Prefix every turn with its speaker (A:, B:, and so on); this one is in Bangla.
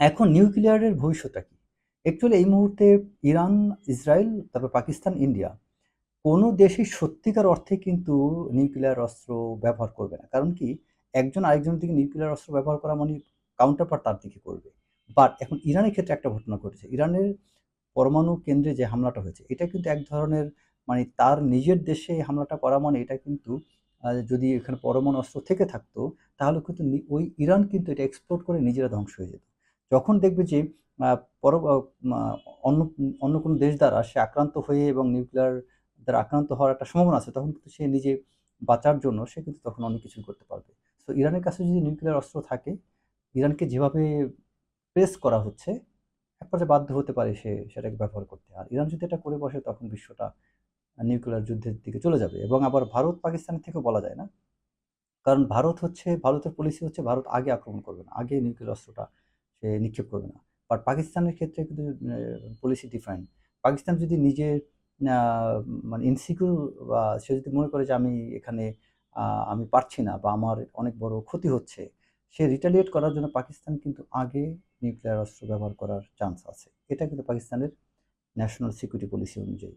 A: এখন নিউক্লিয়ারের ভবিষ্যৎটা কি? অ্যাকচুয়ালি এই মুহূর্তে ইরান, ইসরায়েল, তারপর পাকিস্তান, ইন্ডিয়া কোনো দেশই সত্যিকার অর্থে কিন্তু নিউক্লিয়ার অস্ত্র ব্যবহার করবে না। কারণ কি? একজন আরেকজনের দিকে নিউক্লিয়ার অস্ত্র ব্যবহার করা মানে কাউন্টার পার্ট তার দিকে করবে। বাট এখন ইরানের ক্ষেত্রে একটা ঘটনা ঘটেছে। ইরানের পরমাণু কেন্দ্রে যে হামলাটা হয়েছে, এটা কিন্তু এক ধরনের মানে তার নিজের দেশে হামলাটা করা মানে এটা কিন্তু যদি এখানে পরমাণু অস্ত্র থেকে থাকতো, তাহলে কিন্তু ওই ইরান কিন্তু এটা এক্সপ্লোড করে নিজেরা ধ্বংস হয়ে যেত। যখন দেখবে যে আ পর আ মা অন্য অন্য কোনো দেশ দ্বারা সে আক্রান্ত হয়ে এবং নিউক্লিয়ার দ্বারা আক্রান্ত হওয়ার একটা সম্ভাবনা আছে, তখন কিন্তু সে নিজে বাঁচার জন্য সে কিন্তু তখন অনেক কিছুই করতে পারবে। সো ইরানের কাছে যদি নিউক্লিয়ার অস্ত্র থাকে, ইরানকে যেভাবে প্রেস করা হচ্ছে, এক পর্যায়ে বাধ্য হতে পারে সে সেটাকে ব্যবহার করতে। আর ইরান যদি এটা করে বসে তখন বিশ্বটা নিউক্লিয়ার যুদ্ধের দিকে চলে যাবে এবং আবার ভারত পাকিস্তানের থেকেও বলা যায় না। কারণ ভারতের পলিসি হচ্ছে ভারত আগে আক্রমণ করবে না। আগে নিউক্লিয়ার অস্ত্রটা সে নিক্ষেপ করবে না। বাট পাকিস্তানের ক্ষেত্রে কিন্তু পলিসি ডিফারেন্ট। পাকিস্তান যদি নিজের আ মানে ইনসিকিউর বা সে যদি মনে করে যে আমি এখানে আ আমি পারছি না বা আমার অনেক বড় ক্ষতি হচ্ছে, সে রিটালিয়েট করার জন্য পাকিস্তান কিন্তু আগে নিউক্লিয়ার অস্ত্র ব্যবহার করার চান্স আছে। এটা কিন্তু পাকিস্তানের ন্যাশনাল সিকিউরিটি পলিসি অনুযায়ী।